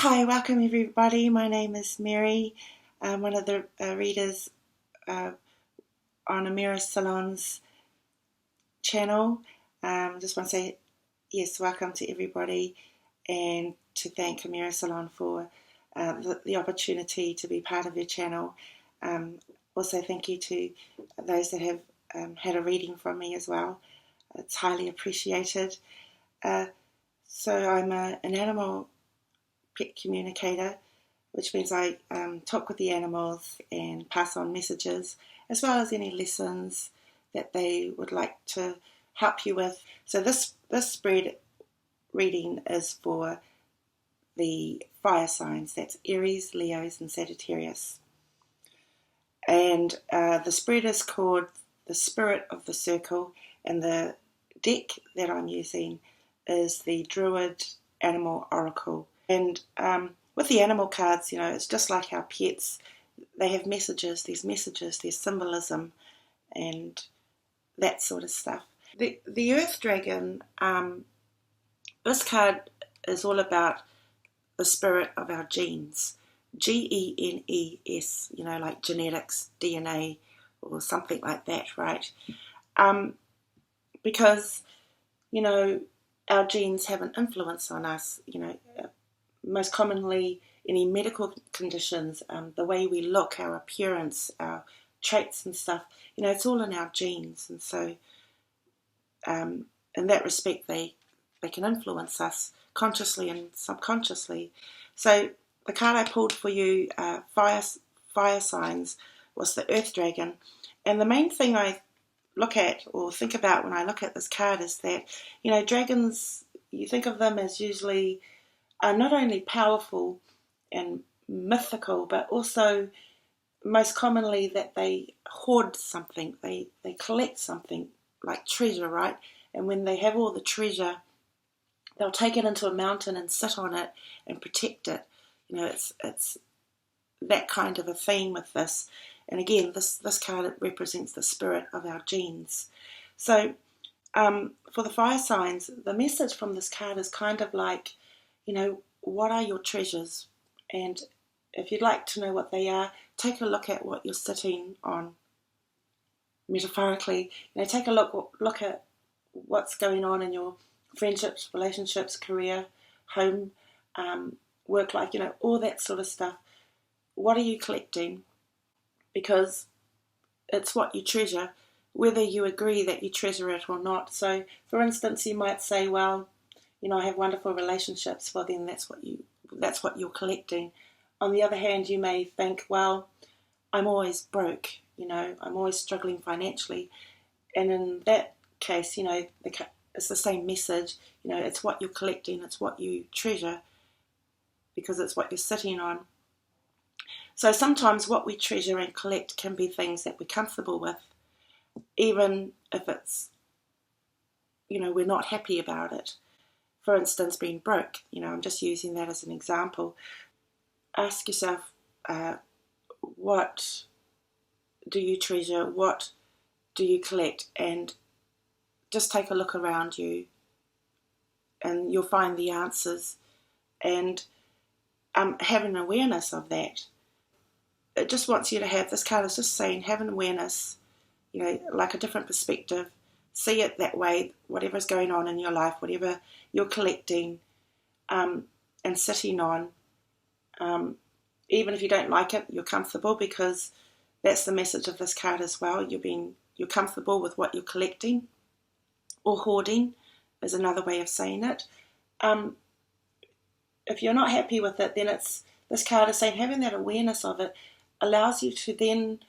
Hi, welcome everybody. My name is Mary. I'm one of the readers uh, on Amira Salon's channel. Just want to say yes, welcome to everybody, and to thank Amira Salon for the opportunity to be part of your channel. Also, thank you to those that have had a reading from me as well. It's highly appreciated. So I'm an animal pet communicator, which means I talk with the animals and pass on messages, as well as any lessons that they would like to help you with. So this spread reading is for the fire signs. That's Aries, Leos, and Sagittarius. And the spread is called The Spirit of the Circle, and the deck that I'm using is the Druid Animal Oracle. And with the animal cards, it's just like our pets. They have messages, there's symbolism, and that sort of stuff. The Earth Dragon, this card is all about the spirit of our genes. Genes, like genetics, DNA, or something like that, right? Because, our genes have an influence on us, most commonly any medical conditions, the way we look, our appearance, our traits and stuff, it's all in our genes. And so in that respect, they can influence us consciously and subconsciously. So the card I pulled for you, fire signs, was the Earth Dragon. And the main thing I look at or think about when I look at this card is that, dragons, you think of them as usually are not only powerful and mythical, but also most commonly that they hoard something, they collect something like treasure, right? And when they have all the treasure, they'll take it into a mountain and sit on it and protect it. It's that kind of a theme with this. And again, this card represents the spirit of our genes. So for the fire signs, the message from this card is kind of like, what are your treasures? And if you'd like to know what they are, take a look at what you're sitting on, metaphorically. Take a look at what's going on in your friendships, relationships, career, home, work life, all that sort of stuff. What are you collecting? Because it's what you treasure, whether you agree that you treasure it or not. So, for instance, you might say, well, I have wonderful relationships. Well, then that's what you're collecting. On the other hand, you may think, well, I'm always broke, I'm always struggling financially. And in that case, it's the same message. It's what you're collecting, it's what you treasure, because it's what you're sitting on. So sometimes what we treasure and collect can be things that we're comfortable with, even if it's, we're not happy about it. For instance, being broke, I'm just using that as an example. Ask yourself, what do you treasure? What do you collect? And just take a look around you and you'll find the answers. And have an awareness of that. It just wants you to have, this card is just saying, have an awareness, like a different perspective. See it that way, whatever's going on in your life, whatever you're collecting and sitting on. Even if you don't like it, you're comfortable, because that's the message of this card as well. You're comfortable with what you're collecting, or hoarding is another way of saying it. If you're not happy with it, then this card is saying having that awareness of it allows you to then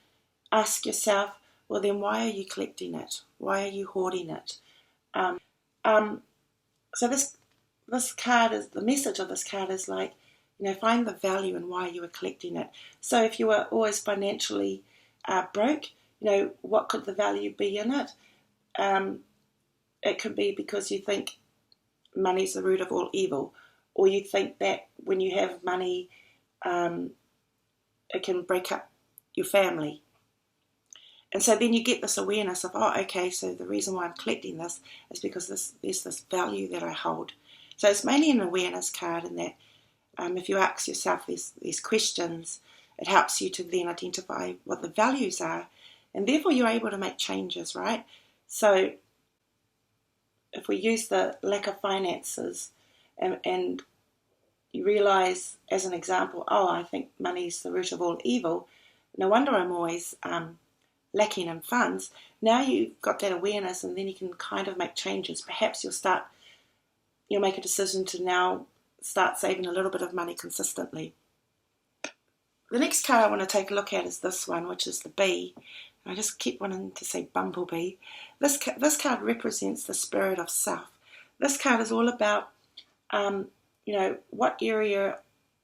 ask yourself, well, then why are you collecting it? Why are you hoarding it? So this card is, the message of this card is like, find the value in why you are collecting it. So if you are always financially broke, what could the value be in it? It could be because you think money's the root of all evil, or you think that when you have money, it can break up your family. And so then you get this awareness of, oh, okay, so the reason why I'm collecting this is because there's this value that I hold. So it's mainly an awareness card in that if you ask yourself these questions, it helps you to then identify what the values are, and therefore you're able to make changes, right? So if we use the lack of finances and you realise, as an example, oh, I think money's the root of all evil, no wonder I'm always lacking in funds. Now you've got that awareness, and then you can kind of make changes. Perhaps you'll make a decision to now start saving a little bit of money consistently. The next card I want to take a look at is this one, which is the bee. I just keep wanting to say bumblebee. This card represents the spirit of self. This card is all about, what area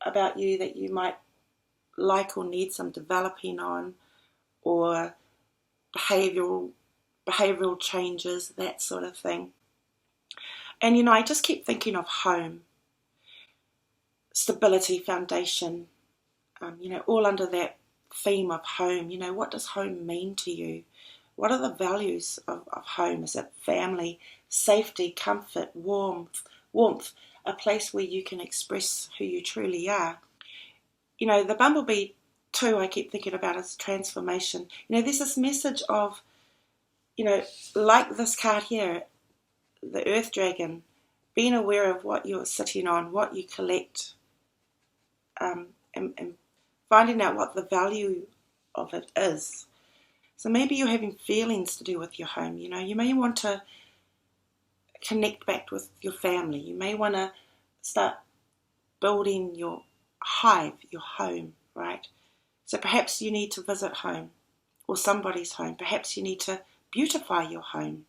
about you that you might like or need some developing on, or behavioural changes, that sort of thing. And, I just keep thinking of home, stability, foundation, all under that theme of home. What does home mean to you? What are the values of home? Is it family, safety, comfort, warmth, a place where you can express who you truly are? The bumblebee too, I keep thinking about is transformation. There's this message of, like this card here, the earth dragon, being aware of what you're sitting on, what you collect, and finding out what the value of it is. So maybe you're having feelings to do with your home. You may want to connect back with your family. You may want to start building your hive, your home, right? So perhaps you need to visit home, or somebody's home. Perhaps you need to beautify your home,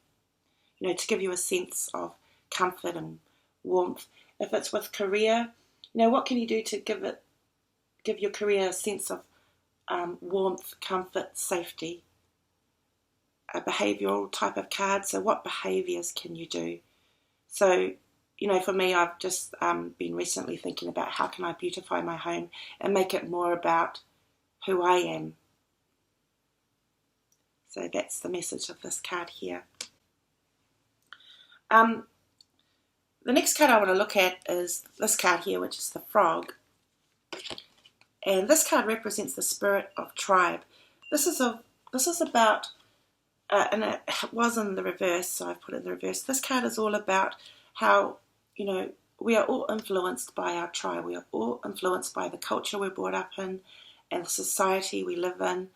to give you a sense of comfort and warmth. If it's with career, what can you do to give your career a sense of warmth, comfort, safety? A behavioural type of card. So what behaviours can you do? So, for me, I've just been recently thinking about how can I beautify my home and make it more about who I am. So that's the message of this card here. The next card I want to look at is this card here, which is the frog. And this card represents the spirit of tribe. This is about, and it was in the reverse, so I've put it in the reverse. This card is all about how, we are all influenced by our tribe. We are all influenced by the culture we're brought up in and the society we live in,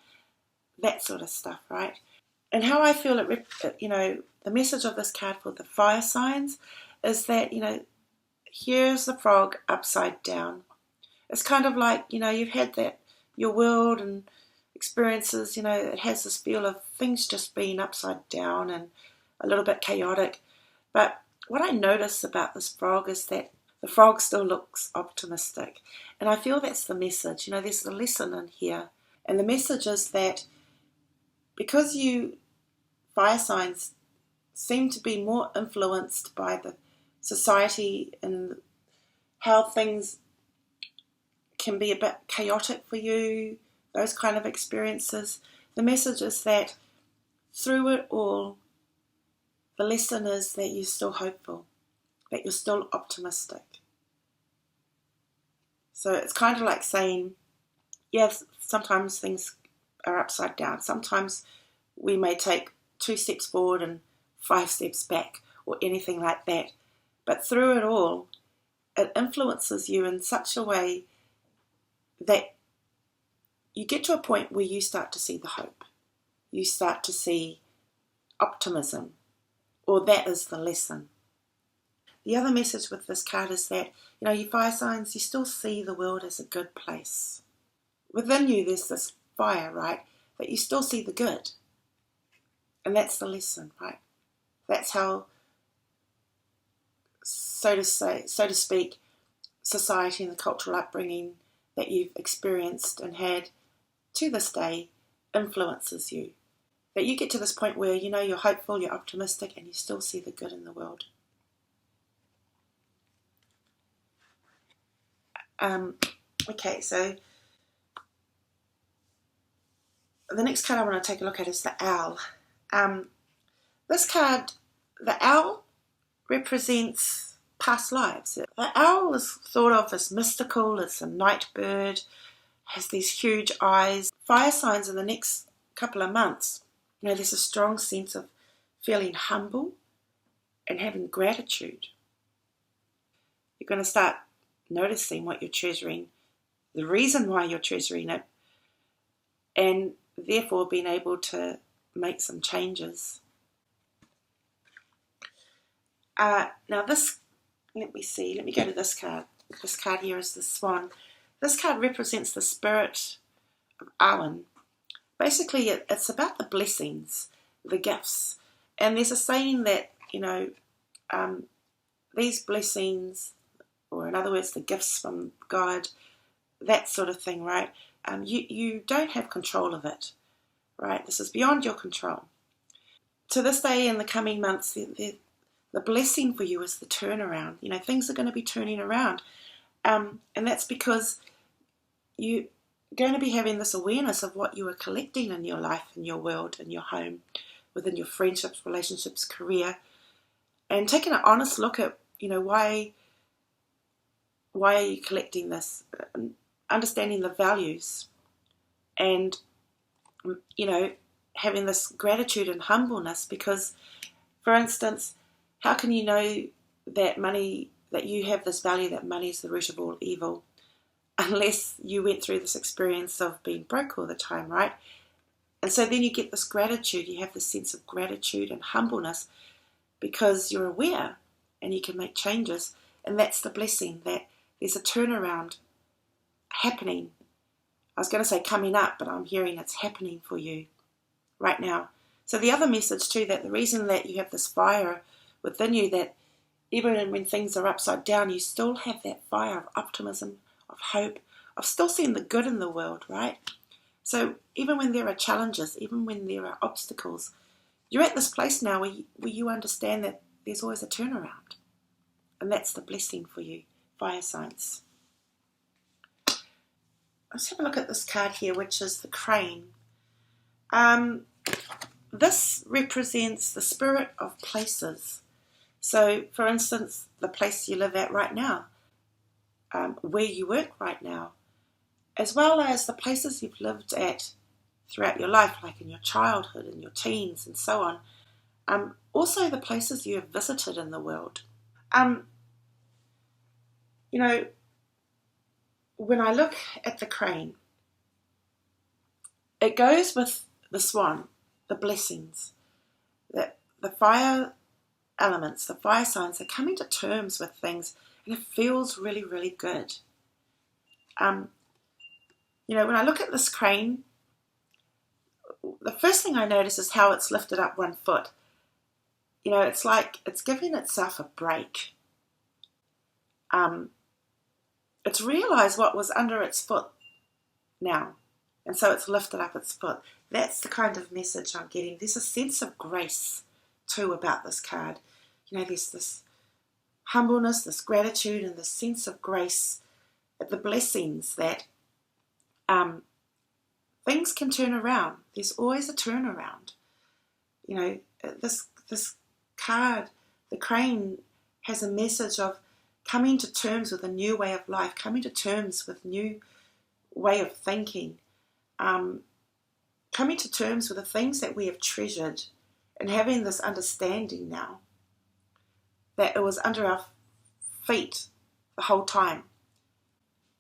that sort of stuff, right? And how I feel the message of this card for the fire signs is that, here's the frog upside down. It's kind of like, you've had that, your world and experiences, it has this feel of things just being upside down and a little bit chaotic. But what I notice about this frog is that the frog still looks optimistic. And I feel that's the message. There's a lesson in here. And the message is that because you fire signs seem to be more influenced by the society and how things can be a bit chaotic for you, those kind of experiences, the message is that through it all, the lesson is that you're still hopeful, that you're still optimistic. So it's kind of like saying, yes, sometimes things are upside down. Sometimes we may take 2 steps forward and 5 steps back, or anything like that. But through it all, it influences you in such a way that you get to a point where you start to see the hope. You start to see optimism, or that is the lesson. The other message with this card is that, you fire signs, you still see the world as a good place. Within you, there's this fire, right? That you still see the good. And that's the lesson, right? That's how, so to speak, society and the cultural upbringing that you've experienced and had to this day influences you. That you get to this point where, you're hopeful, you're optimistic, and you still see the good in the world. Okay, so the next card I want to take a look at is the owl. This card, the owl, represents past lives. The owl is thought of as mystical. It's a night bird, has these huge eyes. Fire signs in the next couple of months, there's a strong sense of feeling humble and having gratitude. You're going to start noticing what you're treasuring, the reason why you're treasuring it, and therefore being able to make some changes. Now this, let me go to this card. This card here is the Swan. This card represents the spirit of Awen. Basically, it's about the blessings, the gifts. And there's a saying that, these blessings, or in other words, the gifts from God, that sort of thing, right? You don't have control of it, right? This is beyond your control. To this day, in the coming months, the blessing for you is the turnaround. Things are going to be turning around. And that's because you're going to be having this awareness of what you are collecting in your life, in your world, in your home, within your friendships, relationships, career, and taking an honest look at, why are you collecting this? Understanding the values and, having this gratitude and humbleness, because, for instance, how can you know that you have this value that money is the root of all evil, unless you went through this experience of being broke all the time, right? And so then you get this gratitude, you have this sense of gratitude and humbleness because you're aware and you can make changes. And that's the blessing, that there's a turnaround happening. I was going to say coming up, but I'm hearing it's happening for you right now. So the other message too, that the reason that you have this fire within you, that even when things are upside down, you still have that fire of optimism, of hope, of still seeing the good in the world, right? So even when there are challenges, even when there are obstacles, you're at this place now where you understand that there's always a turnaround. And that's the blessing for you, fire signs. Let's have a look at this card here, which is the crane. This represents the spirit of places. So, for instance, the place you live at right now, where you work right now, as well as the places you've lived at throughout your life, like in your childhood and your teens and so on. Also the places you have visited in the world. When I look at the crane, it goes with the swan, the blessings, the fire elements, the fire signs are coming to terms with things, and it feels really, really good. When I look at this crane, the first thing I notice is how it's lifted up one foot. It's like it's giving itself a break. It's realised what was under its foot now, and so it's lifted up its foot. That's the kind of message I'm getting. There's a sense of grace too about this card. There's this humbleness, this gratitude, and this sense of grace at the blessings that things can turn around. There's always a turnaround. This card, the crane, has a message of coming to terms with a new way of life, coming to terms with new way of thinking, coming to terms with the things that we have treasured, and having this understanding now that it was under our feet the whole time.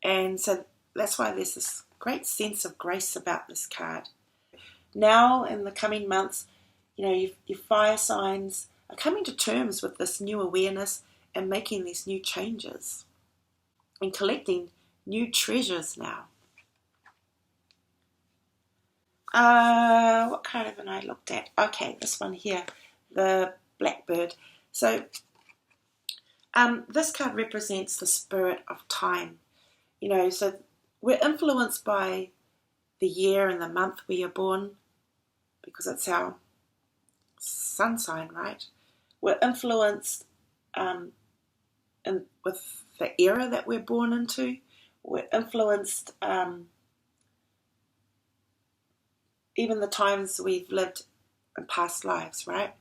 And so that's why there's this great sense of grace about this card. Now, in the coming months, your fire signs are coming to terms with this new awareness and making these new changes and collecting new treasures now. What card haven't I looked at? Okay, this one here, the blackbird. So this card represents the spirit of time. So we're influenced by the year and the month we are born, because it's our sun sign, right? We're influenced with the era that we're born into. We're influenced even the times we've lived in past lives, right?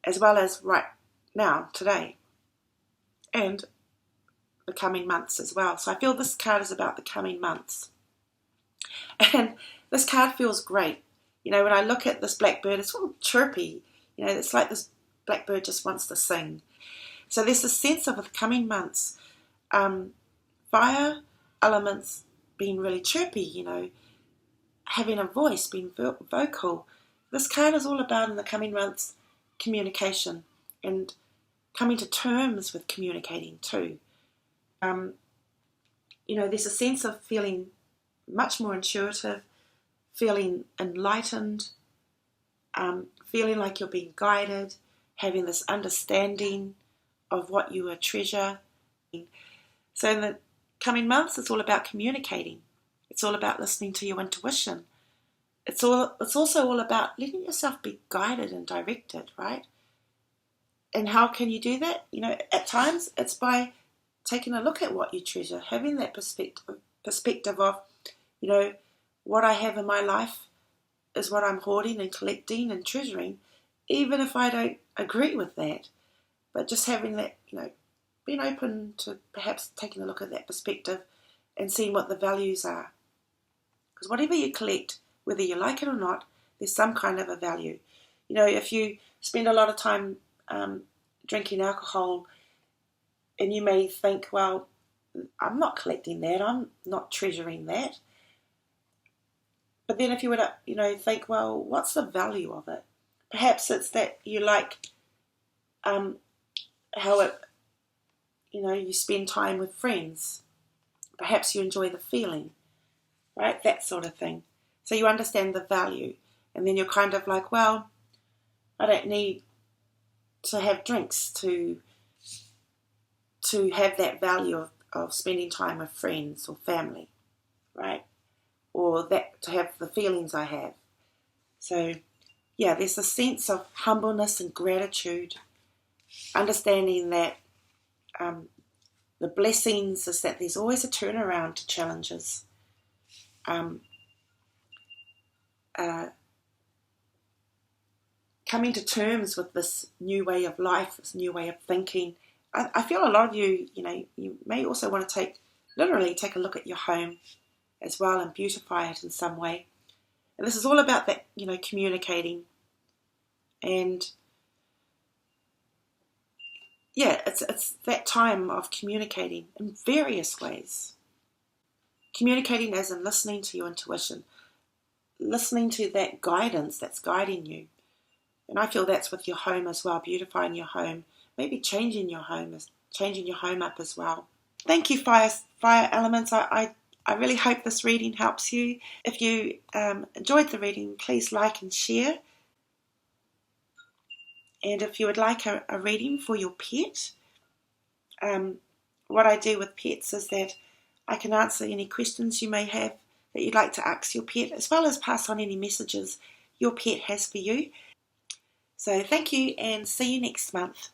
As well as right now, today. and the coming months as well. So I feel this card is about the coming months. And this card feels great. You know, when I look at this blackbird, it's all chirpy. You know, it's like this blackbird just wants to sing. So there's a sense of the coming months. Fire elements being really chirpy, you know, having a voice, being vocal. This card is all about, in the coming months, communication and coming to terms with communicating too. You know, there's a sense of feeling much more intuitive, feeling enlightened, feeling like you're being guided, having this understanding of what you treasure. So in the coming months, it's all about communicating. It's all about listening to your intuition. It's also all about letting yourself be guided and directed, right? And how can you do that? You know, at times it's by taking a look at what you treasure, having that perspective of, you know, what I have in my life is what I'm hoarding and collecting and treasuring, even if I don't agree with that. But just having that, you know, being open to perhaps taking a look at that perspective and seeing what the values are. Because whatever you collect, whether you like it or not, there's some kind of a value. You know, if you spend a lot of time drinking alcohol, and you may think, well, I'm not collecting that, I'm not treasuring that. But then if you were to, you know, think, well, what's the value of it? Perhaps it's that you like how it, you know, you spend time with friends. Perhaps you enjoy the feeling, right? That sort of thing. So you understand the value. And then you're kind of like, well, I don't need to have drinks to have that value of spending time with friends or family, right? Or that to have the feelings I have. So, yeah, there's a sense of humbleness and gratitude, understanding that the blessings is that there's always a turnaround to challenges. Coming to terms with this new way of life, this new way of thinking. I feel a lot of you, you know, you may also want to literally take a look at your home as well and beautify it in some way. And this is all about that, you know, communicating. And yeah, it's that time of communicating in various ways. Communicating as in listening to your intuition, listening to that guidance that's guiding you. And I feel that's with your home as well, beautifying your home, maybe changing your home up as well. Thank you, fire elements. I really hope this reading helps you. If you enjoyed the reading, please like and share. And if you would like a reading for your pet, what I do with pets is that I can answer any questions you may have that you'd like to ask your pet, as well as pass on any messages your pet has for you. So thank you, and see you next month.